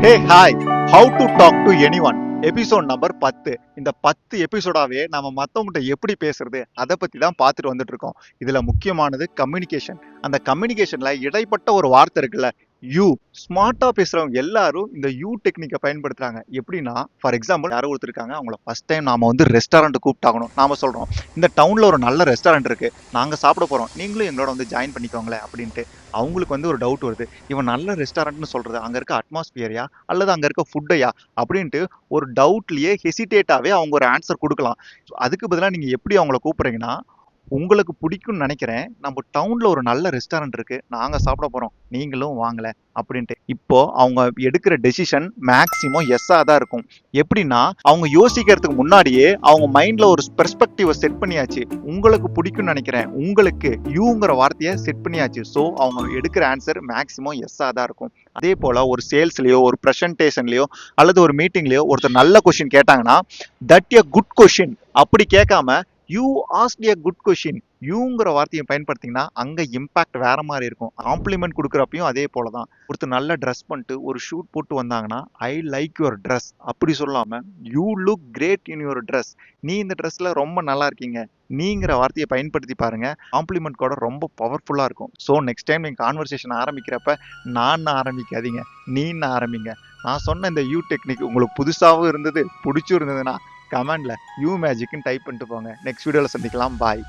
Hey hi, how to talk to anyone episode number 10. இந்த 10 எபிசோடாவே நம்ம மத்தவங்ககிட்ட எப்படி பேசுறது அதை பத்தி தான் பார்த்துட்டு வந்துட்டு இருக்கோம். இதுல முக்கியமானது கம்யூனிகேஷன். அந்த கம்யூனிகேஷன்ல இடைப்பட்ட ஒரு வார்த்தை இருக்குல்ல, யூ. ஸ்மார்ட்டா பேசுறவங்க எல்லாரும் இந்த யூ டெக்னிக்கை பயன்படுத்துறாங்க. எப்படின்னா, ஃபார் எக்ஸாம்பிள் யாரோ ஒருத்தர் இருக்காங்க, அவங்கள ஃபர்ஸ்ட் டைம் நாம வந்து ரெஸ்டாரண்ட் கூப்பிட்டாகணும். நாம சொல்றோம், இந்த டவுன்ல ஒரு நல்ல ரெஸ்டாரண்ட் இருக்கு, நாங்க சாப்பிட போறோம், நீங்களும் எங்களோட வந்து ஜாயின் பண்ணிக்கோங்களேன் அப்படின்ட்டு. அவங்களுக்கு வந்து ஒரு டவுட் வருது, இவன் நல்ல ரெஸ்டாரண்ட்னு சொல்றது அங்க இருக்க அட்மாஸ்பியரியா அல்லது அங்க இருக்க ஃபுட்டையா அப்படின்ட்டு ஒரு டவுட்லயே ஹெசிடேட்டாவே அவங்க ஒரு ஆன்சர் கொடுக்கலாம். அதுக்கு பதிலாக நீங்க எப்படி அவங்கள கூப்பிடுறீங்கன்னா, உங்களுக்கு பிடிக்கும்னு நினைக்கிறேன், நம்ம டவுன்ல ஒரு நல்ல ரெஸ்டாரண்ட் இருக்கு, நாங்க சாப்பிட போறோம், நீங்களும் வாங்கல அப்படின்ட்டு. இப்போ அவங்க எடுக்கிற டெசிஷன் மேக்சிமம் எஸ்ஸா தான் இருக்கும். எப்படின்னா, அவங்க யோசிக்கிறதுக்கு முன்னாடியே அவங்க மைண்ட்ல ஒரு பெர்ஸ்பெக்டிவ செட் பண்ணியாச்சு. உங்களுக்கு பிடிக்கும்னு நினைக்கிறேன், உங்களுக்கு யூங்கிற வார்த்தையை செட் பண்ணியாச்சு. ஸோ அவங்க எடுக்கிற ஆன்சர் மேக்சிமம் எஸ்ஸா தான் இருக்கும். அதே போல ஒரு சேல்ஸ்லயோ ஒரு ப்ரெசன்டேஷன்லயோ அல்லது ஒரு மீட்டிங்லயோ ஒருத்தர் நல்ல கொஸ்டின் கேட்டாங்கன்னா, தட் எ குட் கொஸ்டின் அப்படி கேட்காம, you ask a good question, யூங்கிற வார்த்தையை பயன்படுத்திங்கன்னா அங்க இம்பாக்ட் வேற மாதிரி இருக்கும். காம்ப்ளிமெண்ட் கொடுக்குறப்பையும் அதே போலதான். ஒருத்தர் நல்ல ட்ரெஸ் பண்ணிட்டு ஒரு ஷூட் போட்டு வந்தாங்கன்னா, ஐ லைக் யுவர் ட்ரெஸ் அப்படி சொல்லாம, you look great in your dress, நீ இந்த ட்ரெஸ்ல ரொம்ப நல்லா இருக்கீங்க, நீங்கிற வார்த்தையை பயன்படுத்தி பாருங்க. காம்ப்ளிமெண்ட் கூட ரொம்ப பவர்ஃபுல்லா இருக்கும். ஸோ நெக்ஸ்ட் டைம் நீங்க கான்வர்சேஷன் ஆரம்பிக்கிறப்ப நான் ஆரம்பிக்காதீங்க, நீன்னு ஆரம்பிங்க. நான் சொன்ன இந்த யூ டெக்னிக் உங்களுக்கு புதுசாகவும் இருந்தது, பிடிச்சும் இருந்ததுன்னா கமெண்ட்ல யூ மேஜிக்னு டைப் பண்ணிட்டு போங்க. நெக்ஸ்ட் வீடியோல சந்திக்கலாம். பாய்.